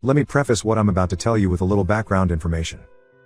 Let me preface what I'm about to tell you with a little background information.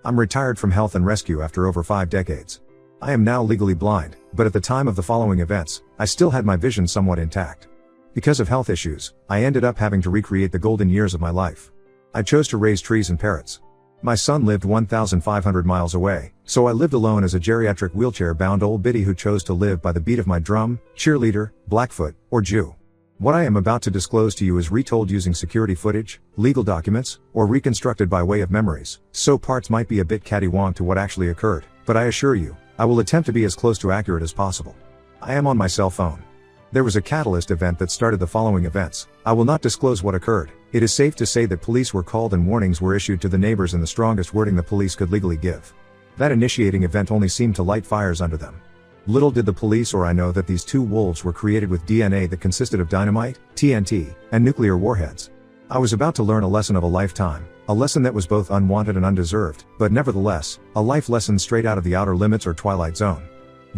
I'm retired from health and rescue after over 5 decades. I am now legally blind, but at the time of the following events, I still had my vision somewhat intact. Because of health issues, I ended up having to recreate the golden years of my life. I chose to raise trees and parrots. My son lived 1,500 miles away, so I lived alone as a geriatric wheelchair-bound old biddy who chose to live by the beat of my drum, cheerleader, Blackfoot, or Jew. What I am about to disclose to you is retold using security footage, legal documents, or reconstructed by way of memories, so parts might be a bit cattywonk to what actually occurred, but I assure you, I will attempt to be as close to accurate as possible. I am on my cell phone. There was a catalyst event that started the following events. I will not disclose what occurred. It is safe to say that police were called and warnings were issued to the neighbors in the strongest wording the police could legally give. That initiating event only seemed to light fires under them. Little did the police or I know that these two wolves were created with DNA that consisted of dynamite, TNT, and nuclear warheads. I was about to learn a lesson of a lifetime, a lesson that was both unwanted and undeserved, but nevertheless, a life lesson straight out of the outer limits or twilight zone.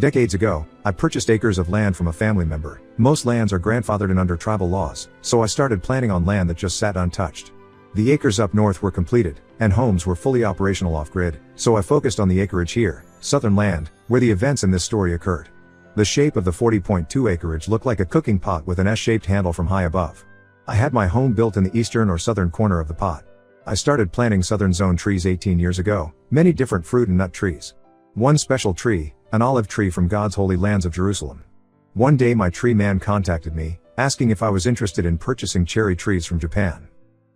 Decades ago, I purchased acres of land from a family member. Most lands are grandfathered in under tribal laws, so I started planning on land that just sat untouched. The acres up north were completed, and homes were fully operational off-grid, so I focused on the acreage here, southern land, where the events in this story occurred. The shape of the 40.2 acreage looked like a cooking pot with an S-shaped handle from high above. I had my home built in the eastern or southern corner of the pot. I started planting southern zone trees 18 years ago, many different fruit and nut trees. One special tree, an olive tree from God's holy lands of Jerusalem. One day my tree man contacted me, asking if I was interested in purchasing cherry trees from Japan.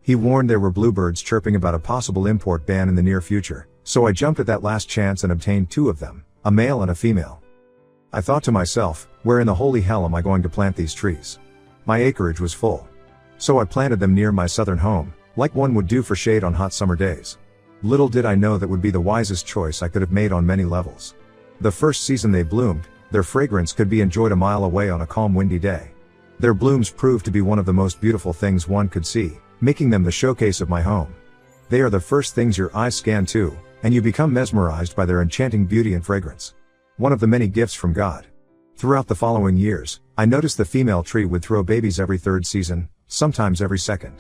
He warned there were bluebirds chirping about a possible import ban in the near future, so I jumped at that last chance and obtained 2 of them, a male and a female. I thought to myself, where in the holy hell am I going to plant these trees? My acreage was full. So I planted them near my southern home, like one would do for shade on hot summer days. Little did I know that would be the wisest choice I could have made on many levels. The first season they bloomed, their fragrance could be enjoyed a mile away on a calm windy day. Their blooms proved to be one of the most beautiful things one could see, making them the showcase of my home. They are the first things your eyes scan to, and you become mesmerized by their enchanting beauty and fragrance. One of the many gifts from God. Throughout the following years, I noticed the female tree would throw babies every 3rd season, sometimes every 2nd.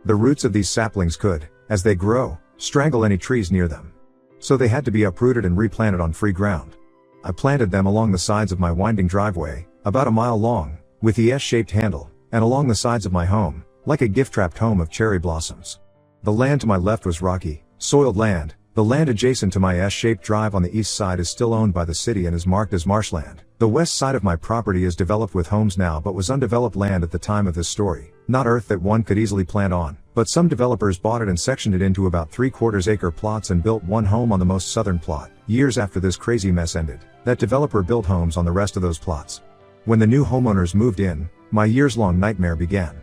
The roots of these saplings could, as they grow, strangle any trees near them. So they had to be uprooted and replanted on free ground. I planted them along the sides of my winding driveway, about a mile long, with the S-shaped handle, and along the sides of my home, like a gift-wrapped home of cherry blossoms. The land to my left was rocky, soiled land. The land adjacent to my S-shaped drive on the east side is still owned by the city and is marked as marshland. The west side of my property is developed with homes now but was undeveloped land at the time of this story, not earth that one could easily plant on, but some developers bought it and sectioned it into about 3/4 acre plots and built one home on the most southern plot. Years after this crazy mess ended, that developer built homes on the rest of those plots. When the new homeowners moved in, my years-long nightmare began.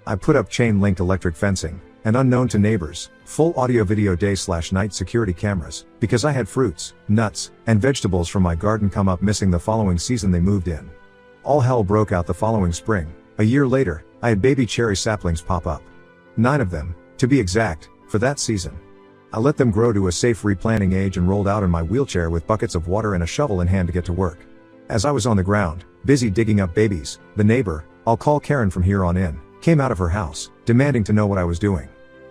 I put up chain-linked electric fencing, and unknown to neighbors, full audio-video day/night security cameras, because I had fruits, nuts, and vegetables from my garden come up missing the following season they moved in. All hell broke out the following spring. A year later, I had baby cherry saplings pop up. 9 of them, to be exact, for that season. I let them grow to a safe replanting age and rolled out in my wheelchair with buckets of water and a shovel in hand to get to work. As I was on the ground, busy digging up babies, the neighbor, I'll call Karen from here on in, came out of her house, demanding to know what I was doing.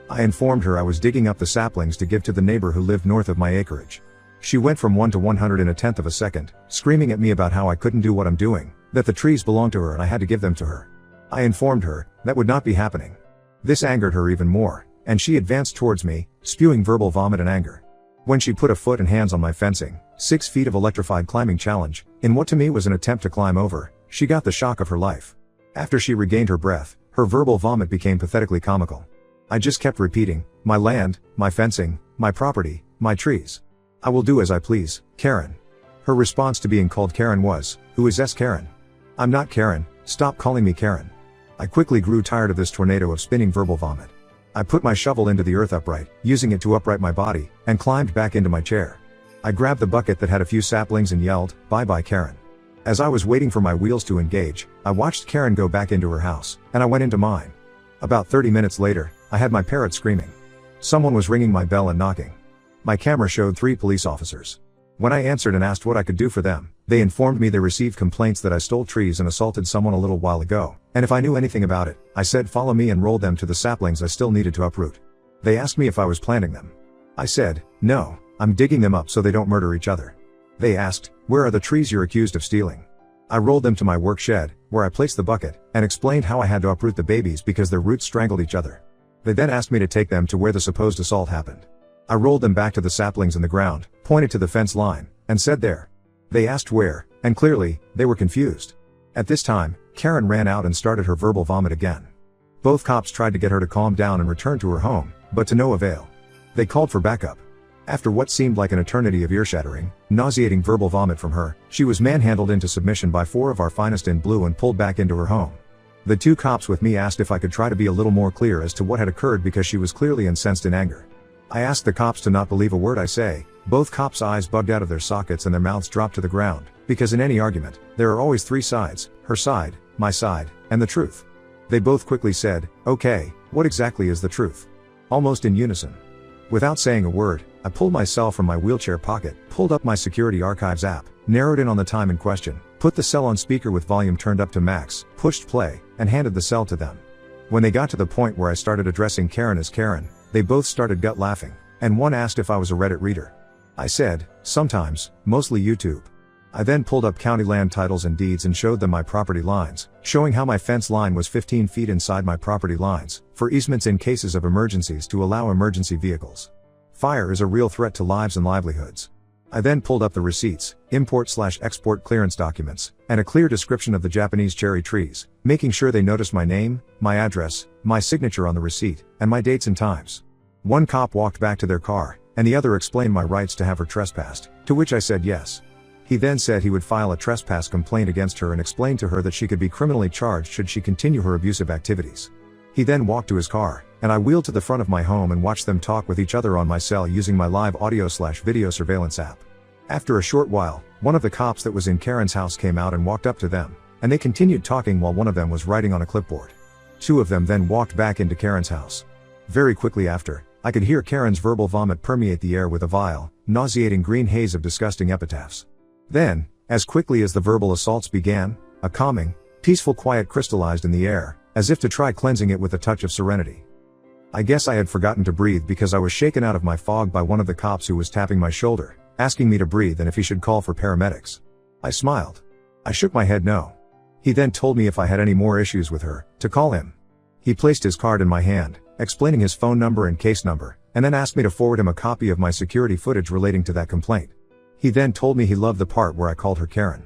I informed her I was digging up the saplings to give to the neighbor who lived north of my acreage. She went from 1 to 100 in a tenth of a second, screaming at me about how I couldn't do what I'm doing, that the trees belonged to her and I had to give them to her. I informed her that would not be happening. This angered her even more, and she advanced towards me, spewing verbal vomit and anger. When she put a foot and hands on my fencing, 6 feet of electrified climbing challenge, in what to me was an attempt to climb over, she got the shock of her life. After she regained her breath, her verbal vomit became pathetically comical. I just kept repeating, my land, my fencing, my property, my trees. I will do as I please, Karen. Her response to being called Karen was, who is Karen? I'm not Karen, stop calling me Karen. I quickly grew tired of this tornado of spinning verbal vomit. I put my shovel into the earth upright, using it to upright my body, and climbed back into my chair. I grabbed the bucket that had a few saplings and yelled, bye-bye Karen. As I was waiting for my wheels to engage, I watched Karen go back into her house, and I went into mine. About 30 minutes later, I had my parrot screaming. Someone was ringing my bell and knocking. My camera showed 3 police officers. When I answered and asked what I could do for them, they informed me they received complaints that I stole trees and assaulted someone a little while ago, and if I knew anything about it, I said follow me and rolled them to the saplings I still needed to uproot. They asked me if I was planting them. I said, no, I'm digging them up so they don't murder each other. They asked, where are the trees you're accused of stealing? I rolled them to my work shed, where I placed the bucket, and explained how I had to uproot the babies because their roots strangled each other. They then asked me to take them to where the supposed assault happened. I rolled them back to the saplings in the ground, pointed to the fence line, and said there. They asked where, and clearly, they were confused. At this time, Karen ran out and started her verbal vomit again. Both cops tried to get her to calm down and return to her home, but to no avail. They called for backup. After what seemed like an eternity of ear-shattering, nauseating verbal vomit from her, she was manhandled into submission by 4 of our finest in blue and pulled back into her home. The 2 cops with me asked if I could try to be a little more clear as to what had occurred because she was clearly incensed in anger. I asked the cops to not believe a word I say. Both cops' eyes bugged out of their sockets and their mouths dropped to the ground, because in any argument, there are always 3 sides, her side, my side, and the truth. They both quickly said, okay, what exactly is the truth? Almost in unison. Without saying a word, I pulled my cell from my wheelchair pocket, pulled up my security archives app, narrowed in on the time in question, put the cell on speaker with volume turned up to max, pushed play, and handed the cell to them. When they got to the point where I started addressing Karen as Karen, they both started gut laughing, and one asked if I was a Reddit reader. I said, sometimes, mostly YouTube. I then pulled up county land titles and deeds and showed them my property lines, showing how my fence line was 15 feet inside my property lines, for easements in cases of emergencies to allow emergency vehicles. Fire is a real threat to lives and livelihoods. I then pulled up the receipts, import/export clearance documents, and a clear description of the Japanese cherry trees, making sure they noticed my name, my address, my signature on the receipt, and my dates and times. One cop walked back to their car, and the other explained my rights to have her trespassed, to which I said yes. He then said he would file a trespass complaint against her and explained to her that she could be criminally charged should she continue her abusive activities. He then walked to his car, and I wheeled to the front of my home and watched them talk with each other on my cell using my live audio/video surveillance app. After a short while, one of the cops that was in Karen's house came out and walked up to them, and they continued talking while one of them was writing on a clipboard. 2 of them then walked back into Karen's house. Very quickly after, I could hear Karen's verbal vomit permeate the air with a vile, nauseating green haze of disgusting epitaphs. Then, as quickly as the verbal assaults began, a calming, peaceful quiet crystallized in the air, as if to try cleansing it with a touch of serenity. I guess I had forgotten to breathe because I was shaken out of my fog by one of the cops who was tapping my shoulder, asking me to breathe and if he should call for paramedics. I smiled. I shook my head no. He then told me if I had any more issues with her, to call him. He placed his card in my hand, explaining his phone number and case number, and then asked me to forward him a copy of my security footage relating to that complaint. He then told me he loved the part where I called her Karen.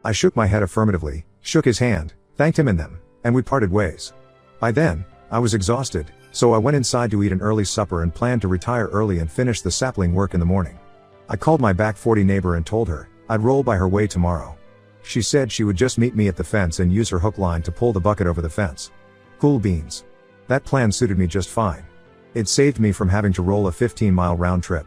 I shook my head affirmatively, shook his hand, thanked him and we parted ways. By then, I was exhausted, so I went inside to eat an early supper and planned to retire early and finish the sapling work in the morning. I called my back 40 neighbor and told her I'd roll by her way tomorrow. She said she would just meet me at the fence and use her hook line to pull the bucket over the fence. Cool beans. That plan suited me just fine. It saved me from having to roll a 15-mile round trip.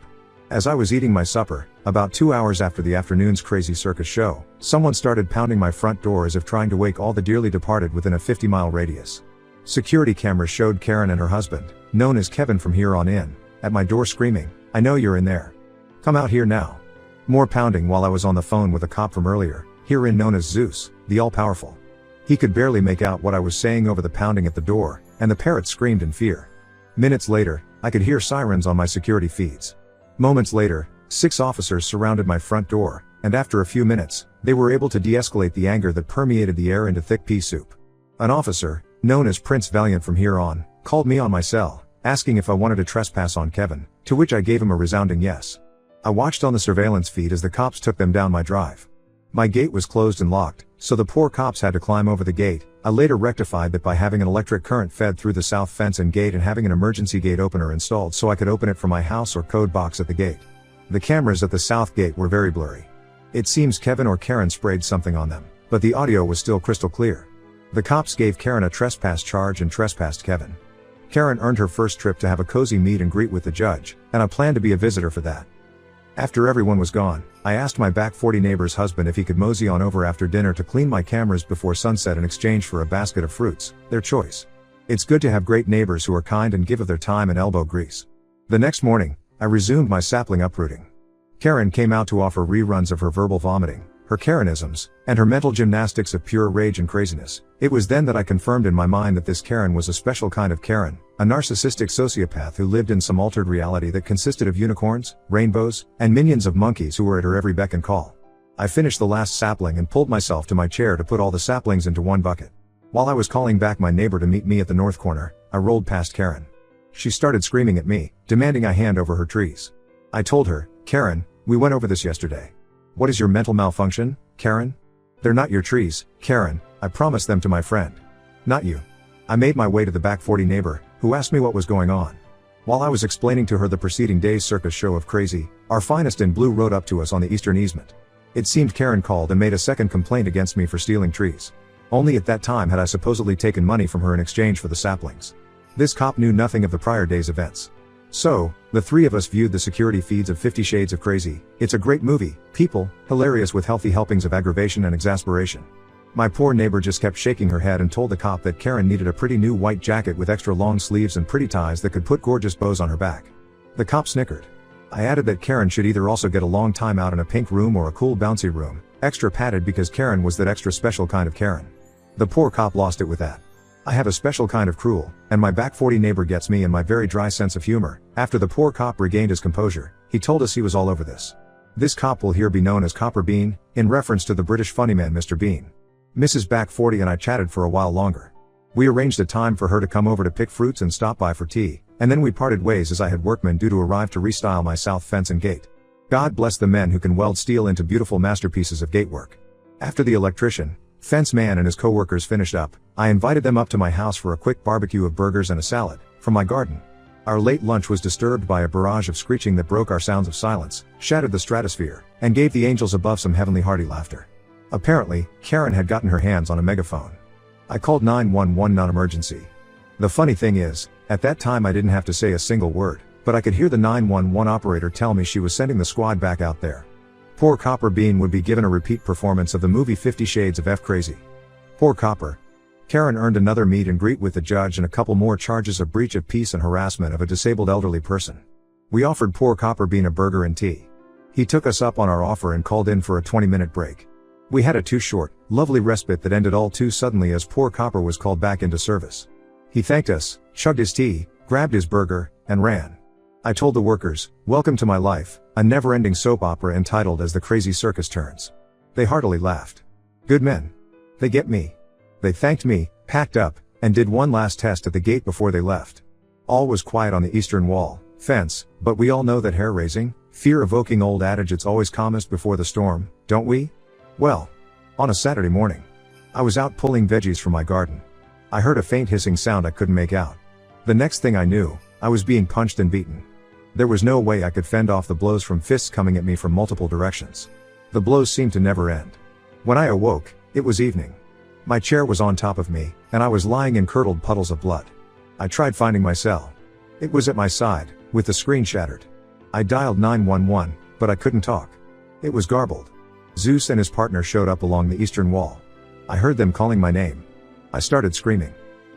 As I was eating my supper, about 2 hours after the afternoon's crazy circus show, someone started pounding my front door as if trying to wake all the dearly departed within a 50-mile radius. Security cameras showed Karen and her husband, known as Kevin from here on in, at my door screaming, "I know you're in there. Come out here now." More pounding while I was on the phone with a cop from earlier, herein known as Zeus, the all-powerful. He could barely make out what I was saying over the pounding at the door, and the parrot screamed in fear. Minutes later, I could hear sirens on my security feeds. Moments later, 6 officers surrounded my front door, and after a few minutes, they were able to de-escalate the anger that permeated the air into thick pea soup. An officer, known as Prince Valiant from here on, called me on my cell, asking if I wanted to trespass on Kevin, to which I gave him a resounding yes. I watched on the surveillance feed as the cops took them down my drive. My gate was closed and locked, so the poor cops had to climb over the gate. I later rectified that by having an electric current fed through the south fence and gate and having an emergency gate opener installed so I could open it from my house or code box at the gate. The cameras at the south gate were very blurry. It seems Kevin or Karen sprayed something on them, but the audio was still crystal clear. The cops gave Karen a trespass charge and trespassed Kevin. Karen earned her first trip to have a cozy meet and greet with the judge, and I planned to be a visitor for that. After everyone was gone, I asked my back 40 neighbor's husband if he could mosey on over after dinner to clean my cameras before sunset in exchange for a basket of fruits, their choice. It's good to have great neighbors who are kind and give of their time and elbow grease. The next morning, I resumed my sapling uprooting. Karen came out to offer reruns of her verbal vomiting, her Karenisms, and her mental gymnastics of pure rage and craziness. It was then that I confirmed in my mind that this Karen was a special kind of Karen, a narcissistic sociopath who lived in some altered reality that consisted of unicorns, rainbows, and minions of monkeys who were at her every beck and call. I finished the last sapling and pulled myself to my chair to put all the saplings into one bucket. While I was calling back my neighbor to meet me at the north corner, I rolled past Karen. She started screaming at me, demanding I hand over her trees. I told her, "Karen, we went over this yesterday. What is your mental malfunction, Karen? They're not your trees, Karen, I promised them to my friend. Not you." I made my way to the back 40 neighbor, who asked me what was going on. While I was explaining to her the preceding day's circus show of crazy, our finest in blue rode up to us on the eastern easement. It seemed Karen called and made a second complaint against me for stealing trees. Only at that time had I supposedly taken money from her in exchange for the saplings. This cop knew nothing of the prior day's events. So, the three of us viewed the security feeds of 50 Shades of Crazy. It's a great movie, people, hilarious with healthy helpings of aggravation and exasperation. My poor neighbor just kept shaking her head and told the cop that Karen needed a pretty new white jacket with extra long sleeves and pretty ties that could put gorgeous bows on her back. The cop snickered. I added that Karen should either also get a long time out in a pink room or a cool bouncy room, extra padded because Karen was that extra special kind of Karen. The poor cop lost it with that. I have a special kind of cruel, and my back 40 neighbor gets me and my very dry sense of humor. After the poor cop regained his composure, he told us he was all over this. This cop will here be known as Copper Bean, in reference to the British funnyman Mr. Bean. Mrs. Back 40 and I chatted for a while longer. We arranged a time for her to come over to pick fruits and stop by for tea, and then we parted ways as I had workmen due to arrive to restyle my south fence and gate. God bless the men who can weld steel into beautiful masterpieces of gatework. After the electrician, fence man and his co-workers finished up, I invited them up to my house for a quick barbecue of burgers and a salad, from my garden. Our late lunch was disturbed by a barrage of screeching that broke our sounds of silence, shattered the stratosphere, and gave the angels above some heavenly hearty laughter. Apparently, Karen had gotten her hands on a megaphone. I called 911 non-emergency. The funny thing is, at that time I didn't have to say a single word, but I could hear the 911 operator tell me she was sending the squad back out there. Poor Copper Bean would be given a repeat performance of the movie 50 Shades of F Crazy. Poor Copper. Karen earned another meet and greet with the judge and a couple more charges of breach of peace and harassment of a disabled elderly person. We offered poor Copper Bean a burger and tea. He took us up on our offer and called in for a 20-minute break. We had a too short, lovely respite that ended all too suddenly as poor Copper was called back into service. He thanked us, chugged his tea, grabbed his burger, and ran. I told the workers, "Welcome to my life, a never-ending soap opera entitled As the Crazy Circus Turns." They heartily laughed. Good men. They get me. They thanked me, packed up, and did one last test at the gate before they left. All was quiet on the eastern wall, fence, but we all know that hair-raising, fear-evoking old adage it's always calmest before the storm, don't we? Well, on a Saturday morning, I was out pulling veggies from my garden. I heard a faint hissing sound I couldn't make out. The next thing I knew, I was being punched and beaten. There was no way I could fend off the blows from fists coming at me from multiple directions. The blows seemed to never end. When I awoke, it was evening. My chair was on top of me, and I was lying in curdled puddles of blood. I tried finding my cell. It was at my side, with the screen shattered. I dialed 911, but I couldn't talk. It was garbled. Zeus and his partner showed up along the eastern wall. I heard them calling my name. I started screaming.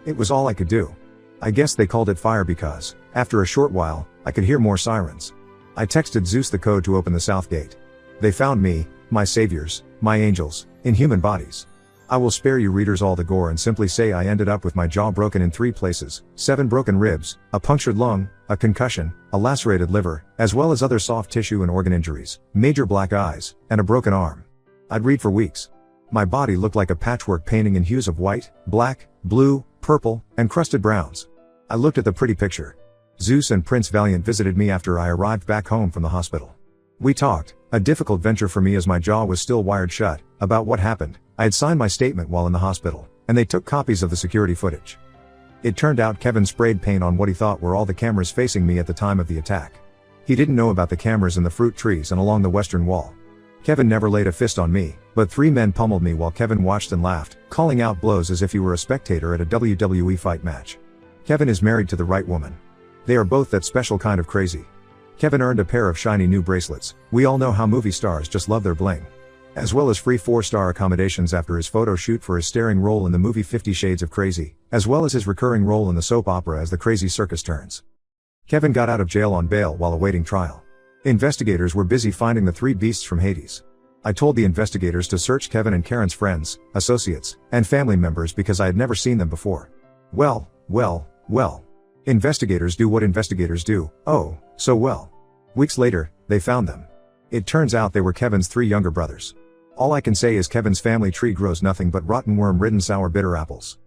It was all I could do. I guess they called it fire because, after a short while, I could hear more sirens. I texted Zeus the code to open the south gate. They found me, my saviors, my angels, in human bodies. I will spare you readers all the gore and simply say I ended up with my jaw broken in 3 places, 7 broken ribs, a punctured lung, a concussion, a lacerated liver, as well as other soft tissue and organ injuries, major black eyes, and a broken arm. I'd read for weeks. My body looked like a patchwork painting in hues of white, black, blue, purple, and crusted browns. I looked at the pretty picture. Zeus and Prince Valiant visited me after I arrived back home from the hospital. We talked, a difficult venture for me as my jaw was still wired shut, about what happened. I had signed my statement while in the hospital, and they took copies of the security footage. It turned out Kevin sprayed paint on what he thought were all the cameras facing me at the time of the attack. He didn't know about the cameras in the fruit trees and along the western wall. Kevin never laid a fist on me, but 3 men pummeled me while Kevin watched and laughed, calling out blows as if he were a spectator at a WWE fight match. Kevin is married to the right woman. They are both that special kind of crazy. Kevin earned a pair of shiny new bracelets. We all know how movie stars just love their bling. As well as free 4-star accommodations after his photo shoot for his starring role in the movie 50 Shades of Crazy, as well as his recurring role in the soap opera As the Crazy Circus Turns. Kevin got out of jail on bail while awaiting trial. Investigators were busy finding the 3 beasts from Hades. I told the investigators to search Kevin and Karen's friends, associates, and family members because I had never seen them before. Well. Investigators do what investigators do, oh, so well. Weeks later, they found them. It turns out they were Kevin's 3 younger brothers. All I can say is Kevin's family tree grows nothing but rotten worm-ridden sour bitter apples.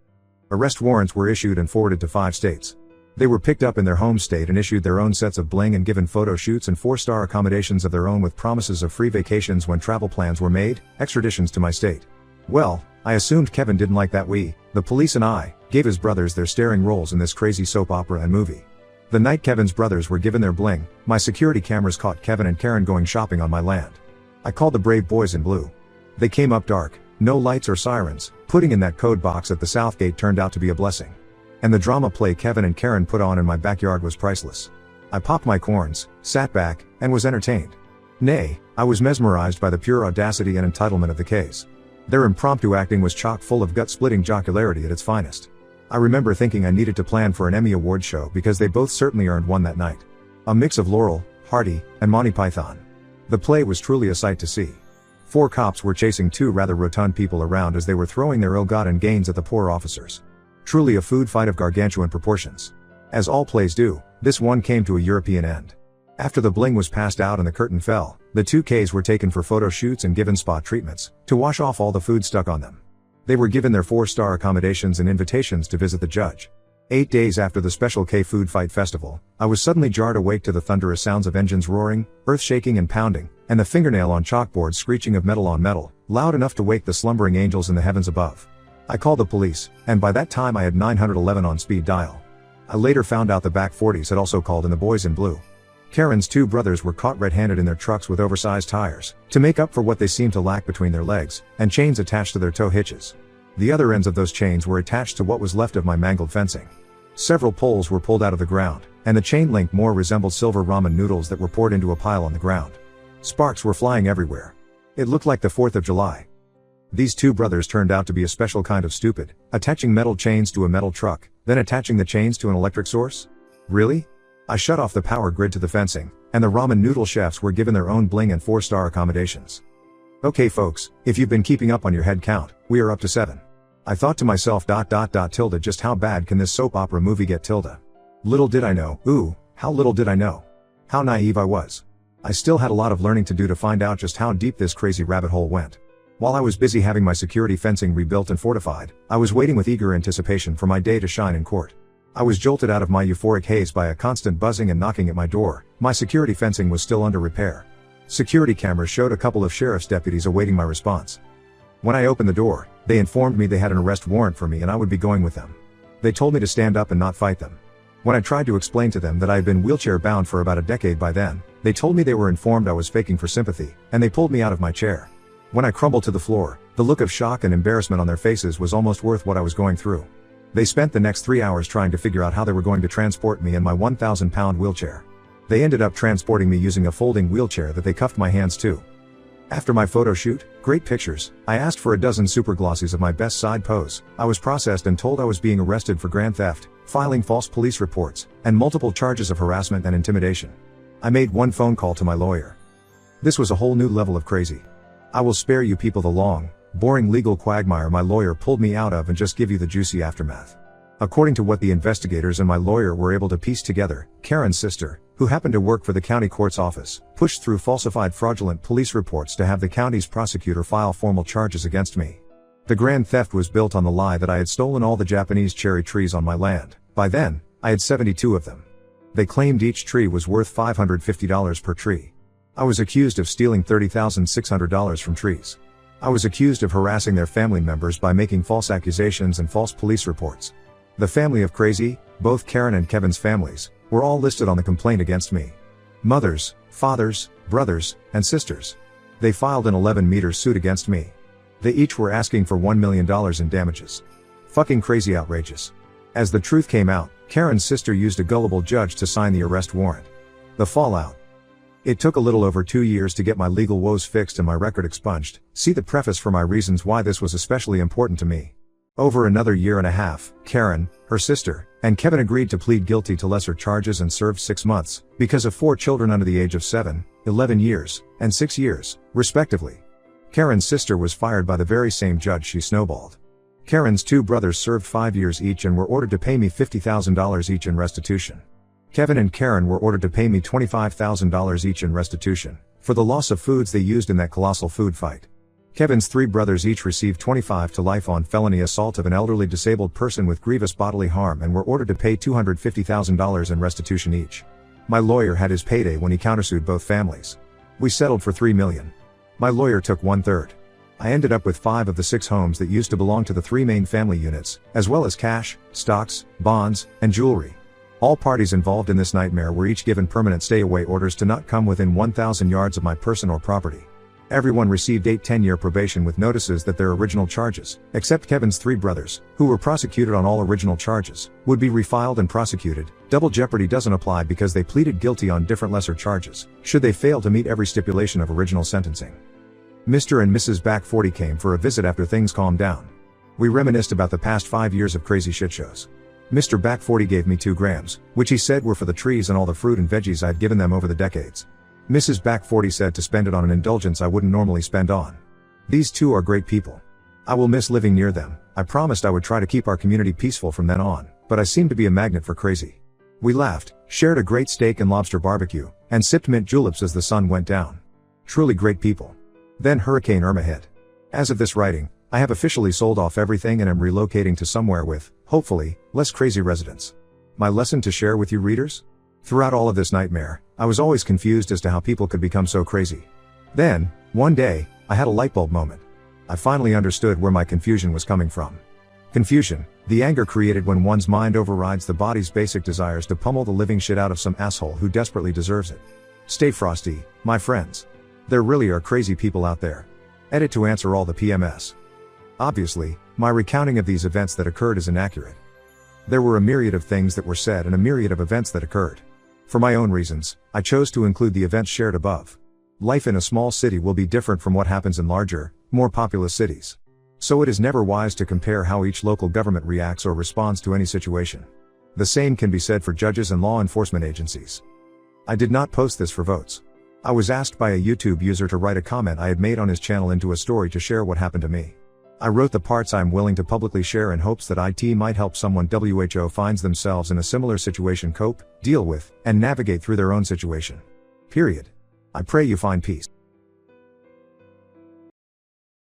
Arrest warrants were issued and forwarded to 5 states. They were picked up in their home state and issued their own sets of bling and given photo shoots and 4-star accommodations of their own with promises of free vacations when travel plans were made, extraditions to my state. Well, I assumed Kevin didn't like that we, the police and I, gave his brothers their starring roles in this crazy soap opera and movie. The night Kevin's brothers were given their bling, my security cameras caught Kevin and Karen going shopping on my land. I called the brave boys in blue. They came up dark, no lights or sirens. Putting in that code box at the south gate turned out to be a blessing. And the drama play Kevin and Karen put on in my backyard was priceless. I popped my corns, sat back, and was entertained. Nay, I was mesmerized by the pure audacity and entitlement of the Ks. Their impromptu acting was chock full of gut-splitting jocularity at its finest. I remember thinking I needed to plan for an Emmy Award show because they both certainly earned one that night. A mix of Laurel, Hardy, and Monty Python. The play was truly a sight to see. 4 cops were chasing 2 rather rotund people around as they were throwing their ill-gotten gains at the poor officers. Truly a food fight of gargantuan proportions. As all plays do, this one came to a European end. After the bling was passed out and the curtain fell, the 2 Ks were taken for photo shoots and given spot treatments, to wash off all the food stuck on them. They were given their 4-star accommodations and invitations to visit the judge. 8 days after the special K Food Fight Festival, I was suddenly jarred awake to the thunderous sounds of engines roaring, earth shaking and pounding, and the fingernail on chalkboard screeching of metal on metal, loud enough to wake the slumbering angels in the heavens above. I called the police, and by that time I had 911 on speed dial. I later found out the back 40s had also called in the boys in blue. Karen's 2 brothers were caught red-handed in their trucks with oversized tires, to make up for what they seemed to lack between their legs, and chains attached to their tow hitches. The other ends of those chains were attached to what was left of my mangled fencing. Several poles were pulled out of the ground, and the chain link more resembled silver ramen noodles that were poured into a pile on the ground. Sparks were flying everywhere. It looked like the 4th of July. These 2 brothers turned out to be a special kind of stupid, attaching metal chains to a metal truck, then attaching the chains to an electric source? Really? I shut off the power grid to the fencing, and the ramen noodle chefs were given their own bling and 4-star accommodations. Okay folks, if you've been keeping up on your head count, we are up to 7. I thought to myself ... just how bad can this soap opera movie get ? Little did I know, how little did I know. How naive I was. I still had a lot of learning to do to find out just how deep this crazy rabbit hole went. While I was busy having my security fencing rebuilt and fortified, I was waiting with eager anticipation for my day to shine in court. I was jolted out of my euphoric haze by a constant buzzing and knocking at my door. My security fencing was still under repair. Security cameras showed a couple of sheriff's deputies awaiting my response. When I opened the door, they informed me they had an arrest warrant for me and I would be going with them. They told me to stand up and not fight them. When I tried to explain to them that I had been wheelchair bound for about a decade by then, they told me they were informed I was faking for sympathy, and they pulled me out of my chair. When I crumbled to the floor, the look of shock and embarrassment on their faces was almost worth what I was going through. They spent the next 3 hours trying to figure out how they were going to transport me in my 1,000-pound wheelchair. They ended up transporting me using a folding wheelchair that they cuffed my hands to. After my photo shoot, great pictures, I asked for a dozen super glossies of my best side pose. I was processed and told I was being arrested for grand theft, filing false police reports, and multiple charges of harassment and intimidation. I made one phone call to my lawyer. This was a whole new level of crazy. I will spare you people the long, boring legal quagmire my lawyer pulled me out of and just give you the juicy aftermath. According to what the investigators and my lawyer were able to piece together, Karen's sister, who happened to work for the county court's office, pushed through falsified fraudulent police reports to have the county's prosecutor file formal charges against me. The grand theft was built on the lie that I had stolen all the Japanese cherry trees on my land. By then, I had 72 of them. They claimed each tree was worth $550 per tree. I was accused of stealing $30,600 from trees. I was accused of harassing their family members by making false accusations and false police reports. The family of crazy, both Karen and Kevin's families, were all listed on the complaint against me. Mothers, fathers, brothers, and sisters. They filed an 11-meter suit against me. They each were asking for $1 million in damages. Fucking crazy outrageous. As the truth came out, Karen's sister used a gullible judge to sign the arrest warrant. The fallout. It took a little over 2 years to get my legal woes fixed and my record expunged. See the preface for my reasons why this was especially important to me. Over another year and a half, Karen, her sister, and Kevin agreed to plead guilty to lesser charges and served 6 months, because of 4 children under the age of 7, 11 years, and 6 years, respectively. Karen's sister was fired by the very same judge she snowballed. Karen's two brothers served 5 years each and were ordered to pay me $50,000 each in restitution. Kevin and Karen were ordered to pay me $25,000 each in restitution for the loss of foods they used in that colossal food fight. Kevin's 3 brothers each received 25 to life on felony assault of an elderly disabled person with grievous bodily harm and were ordered to pay $250,000 in restitution each. My lawyer had his payday when he countersued both families. We settled for $3 million. My lawyer took 1/3. I ended up with 5 of the 6 homes that used to belong to the 3 main family units, as well as cash, stocks, bonds, and jewelry. All parties involved in this nightmare were each given permanent stay-away orders to not come within 1,000 yards of my person or property. Everyone received 8 10-year probation with notices that their original charges, except Kevin's 3 brothers, who were prosecuted on all original charges, would be refiled and prosecuted. Double jeopardy doesn't apply because they pleaded guilty on different lesser charges, should they fail to meet every stipulation of original sentencing. Mr. and Mrs. Back 40 came for a visit after things calmed down. We reminisced about the past 5 years of crazy shit shows. Mr. Back 40 gave me 2 grams, which he said were for the trees and all the fruit and veggies I'd given them over the decades. Mrs. Back 40 said to spend it on an indulgence I wouldn't normally spend on. These two are great people. I will miss living near them. I promised I would try to keep our community peaceful from then on, but I seem to be a magnet for crazy. We laughed, shared a great steak and lobster barbecue, and sipped mint juleps as the sun went down. Truly great people. Then Hurricane Irma hit. As of this writing, I have officially sold off everything and am relocating to somewhere with, hopefully, less crazy residents. My lesson to share with you readers? Throughout all of this nightmare, I was always confused as to how people could become so crazy. Then, one day, I had a lightbulb moment. I finally understood where my confusion was coming from. Confusion, the anger created when one's mind overrides the body's basic desires to pummel the living shit out of some asshole who desperately deserves it. Stay frosty, my friends. There really are crazy people out there. Edit to answer all the PMS. Obviously, my recounting of these events that occurred is inaccurate. There were a myriad of things that were said and a myriad of events that occurred. For my own reasons, I chose to include the events shared above. Life in a small city will be different from what happens in larger, more populous cities. So it is never wise to compare how each local government reacts or responds to any situation. The same can be said for judges and law enforcement agencies. I did not post this for votes. I was asked by a YouTube user to write a comment I had made on his channel into a story to share what happened to me. I wrote the parts I am willing to publicly share in hopes that it might help someone who finds themselves in a similar situation cope, deal with, and navigate through their own situation. Period. I pray you find peace.